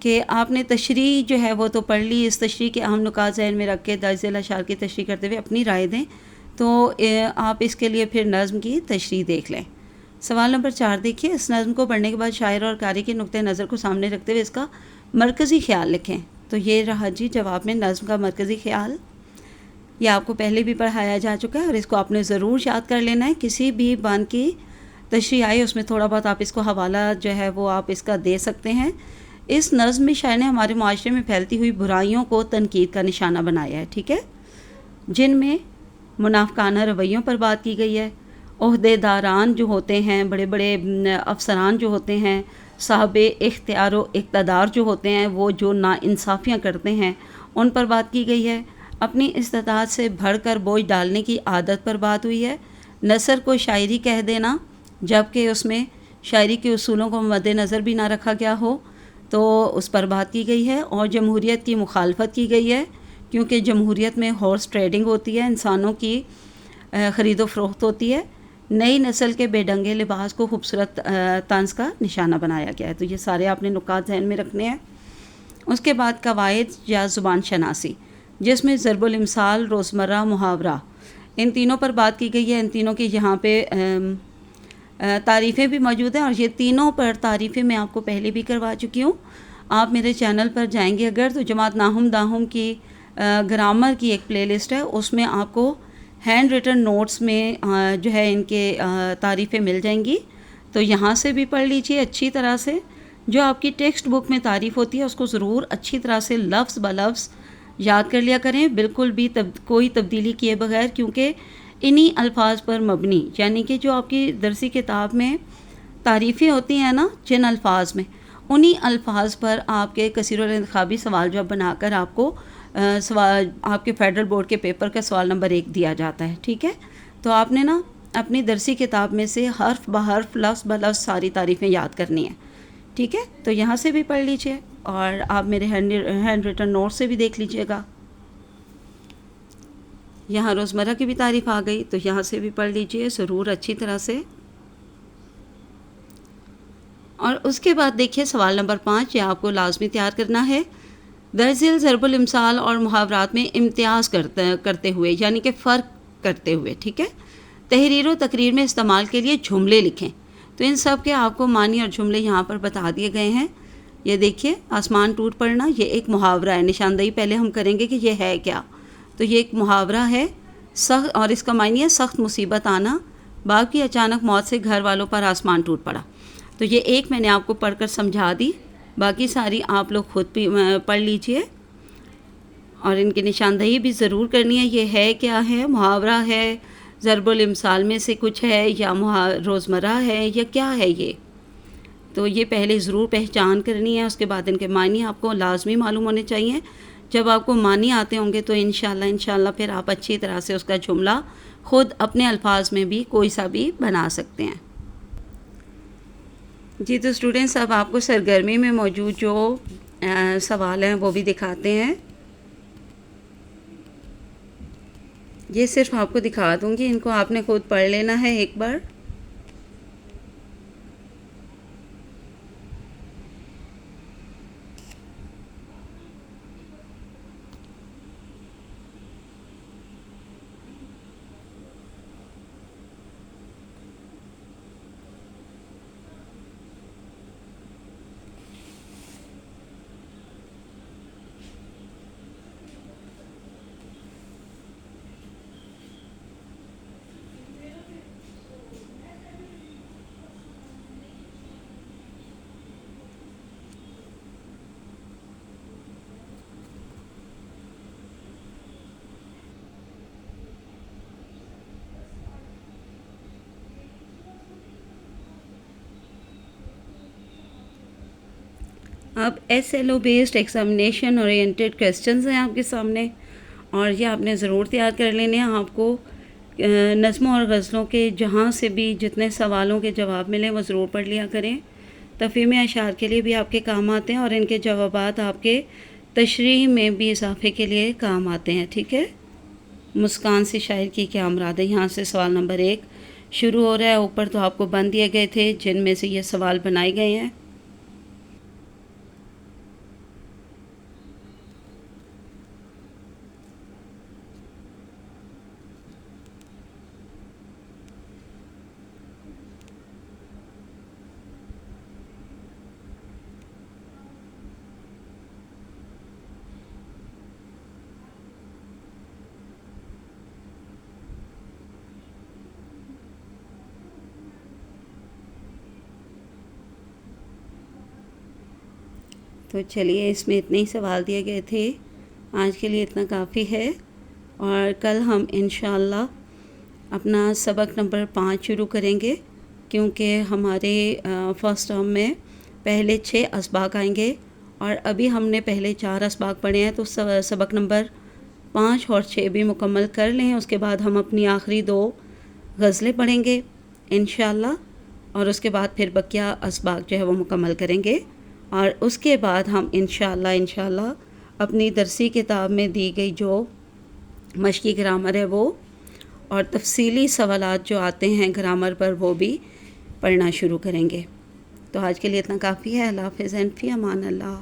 کہ آپ نے تشریح جو ہے وہ تو پڑھ لی، اس تشریح کے اہم نکات ذہن میں رکھ کے درج ذیل اشعار کی تشریح کرتے ہوئے اپنی رائے دیں، تو آپ اس کے لیے پھر نظم کی تشریح دیکھ لیں۔ سوال نمبر 4 دیکھیے، اس نظم کو پڑھنے کے بعد شاعر اور قاری کے نقطۂ نظر کو سامنے رکھتے ہوئے اس کا مرکزی خیال لکھیں۔ تو یہ رہا جی جواب میں نظم کا مرکزی خیال۔ یہ آپ کو پہلے بھی پڑھایا جا چکا ہے اور اس کو آپ نے ضرور یاد کر لینا ہے۔ کسی بھی بند کی تشریح آئی اس میں تھوڑا بہت آپ اس کو حوالہ جو ہے وہ آپ اس کا دے سکتے ہیں۔ اس نظم میں شاعر نے ہمارے معاشرے میں پھیلتی ہوئی برائیوں کو تنقید کا نشانہ بنایا ہے، ٹھیک ہے، جن میں منافقانہ رویوں پر بات کی گئی ہے۔ عہدے داران جو ہوتے ہیں، بڑے بڑے افسران جو ہوتے ہیں، صاحب اختیار و اقتدار جو ہوتے ہیں، وہ جو ناانصافیاں کرتے ہیں ان پر بات کی گئی ہے۔ اپنی استطاعت سے بڑھ کر بوجھ ڈالنے کی عادت پر بات ہوئی ہے۔ نثر کو شاعری کہہ دینا جبکہ اس میں شاعری کے اصولوں کو مد نظر بھی نہ رکھا گیا ہو، تو اس پر بات کی گئی ہے۔ اور جمہوریت کی مخالفت کی گئی ہے، کیونکہ جمہوریت میں ہارس ٹریڈنگ ہوتی ہے، انسانوں کی خرید و فروخت ہوتی ہے۔ نئی نسل کے بے ڈنگے لباس کو خوبصورت طنز کا نشانہ بنایا گیا ہے۔ تو یہ سارے آپ نے نکات ذہن میں رکھنے ہیں۔ اس کے بعد قواعد یا زبان شناسی، جس میں ضرب الامثال، روزمرہ محاورہ، ان تینوں پر بات کی گئی ہے۔ ان تینوں کی یہاں پہ تعریفیں بھی موجود ہیں، اور یہ تینوں پر تعریفیں میں آپ کو پہلے بھی کروا چکی ہوں۔ آپ میرے چینل پر جائیں گے اگر، تو جماعت ناہم داہم کی گرامر کی ایک پلے لسٹ ہے، اس میں آپ کو ہینڈ ریٹن نوٹس میں جو ہے ان کے تعریفیں مل جائیں گی، تو یہاں سے بھی پڑھ لیجیے اچھی طرح سے۔ جو آپ کی ٹیکسٹ بک میں تعریف ہوتی ہے اس کو ضرور اچھی طرح سے لفظ بلفظ یاد کر لیا کریں، بالکل بھی کوئی تبدیلی کیے بغیر، کیونکہ انہی الفاظ پر مبنی، یعنی کہ جو آپ کی درسی کتاب میں تعریفیں ہوتی ہیں نا جن الفاظ میں، انہی الفاظ پر آپ کے کثیر الانتخابی سوال جواب بنا کر آپ کو سوال آپ کے فیڈرل بورڈ کے پیپر کا سوال نمبر 1 دیا جاتا ہے، ٹھیک ہے۔ تو آپ نے نا اپنی درسی کتاب میں سے حرف بحرف لفظ بلفظ ساری تعریفیں یاد کرنی ہیں، ٹھیک ہے۔ تو یہاں سے بھی پڑھ لیجئے، اور آپ میرے ہینڈ ریٹن نوٹ سے بھی دیکھ لیجئے گا۔ یہاں روزمرہ کی بھی تعریف آ گئی، تو یہاں سے بھی پڑھ لیجئے ضرور اچھی طرح سے۔ اور اس کے بعد دیکھیے سوال نمبر 5، یہ آپ کو لازمی تیار کرنا ہے۔ درج ذیل ضرب الامثال اور محاورات میں امتیاز کرتے ہوئے، یعنی کہ فرق کرتے ہوئے، ٹھیک ہے، تحریر و تقریر میں استعمال کے لیے جملے لکھیں۔ تو ان سب کے آپ کو معنی اور جملے یہاں پر بتا دیے گئے ہیں۔ یہ دیکھیے، آسمان ٹوٹ پڑنا، یہ ایک محاورہ ہے، نشاندہی پہلے ہم کریں گے کہ یہ ہے کیا۔ تو یہ ایک محاورہ ہے، سخت، اور اس کا معنی ہے سخت مصیبت آنا۔ باپ کی اچانک موت سے گھر والوں پر آسمان ٹوٹ پڑا۔ تو یہ ایک میں نے آپ کو پڑھ کر سمجھا دی، باقی ساری آپ لوگ خود بھی پڑھ لیجئے، اور ان کی نشاندہی بھی ضرور کرنی ہے۔ یہ ہے کیا ہے، محاورہ ہے، ضرب الامثال میں سے کچھ ہے، یا روزمرہ ہے، یا کیا ہے یہ، تو یہ پہلے ضرور پہچان کرنی ہے۔ اس کے بعد ان کے معنی آپ کو لازمی معلوم ہونے چاہیے۔ جب آپ کو معنی آتے ہوں گے تو انشاءاللہ پھر آپ اچھی طرح سے اس کا جملہ خود اپنے الفاظ میں بھی کوئی سا بھی بنا سکتے ہیں۔ جی تو اسٹوڈنٹس، اب آپ کو سرگرمی میں موجود جو سوال ہیں وہ بھی دکھاتے ہیں۔ یہ صرف آپ کو دکھا دوں گی، ان کو آپ نے خود پڑھ لینا ہے ایک بار۔ اب S L O based examination oriented questions ہیں آپ کے سامنے، اور یہ آپ نے ضرور تیار کر لینے ہیں۔ آپ کو نظموں اور غزلوں کے جہاں سے بھی جتنے سوالوں کے جواب ملیں وہ ضرور پڑھ لیا کریں۔ تفہیم اشعار کے لیے بھی آپ کے کام آتے ہیں، اور ان کے جوابات آپ کے تشریح میں بھی اضافے کے لیے کام آتے ہیں، ٹھیک ہے۔ مسکان سے شاعر کی کیا مراد ہے، یہاں سے سوال نمبر 1 شروع ہو رہا ہے۔ اوپر تو آپ کو بند دیے گئے تھے جن میں سے یہ سوال بنائے گئے ہیں۔ تو چلیے اس میں اتنے ہی سوال دیے گئے تھے، آج کے لیے اتنا کافی ہے، اور کل ہم انشاءاللہ اپنا سبق نمبر 5 شروع کریں گے، کیونکہ ہمارے فرسٹ ٹرم میں پہلے 6 اسباق آئیں گے، اور ابھی ہم نے پہلے 4 اسباق پڑھے ہیں، تو سبق نمبر 5 اور 6 بھی مکمل کر لیں، اس کے بعد ہم اپنی آخری 2 غزلیں پڑھیں گے انشاءاللہ، اور اس کے بعد پھر بقیہ اسباق جو ہے وہ مکمل کریں گے، اور اس کے بعد ہم انشاءاللہ اپنی درسی کتاب میں دی گئی جو مشقی گرامر ہے وہ اور تفصیلی سوالات جو آتے ہیں گرامر پر وہ بھی پڑھنا شروع کریں گے۔ تو آج کے لیے اتنا کافی ہے۔ اللہ حافظ، فی امان اللہ۔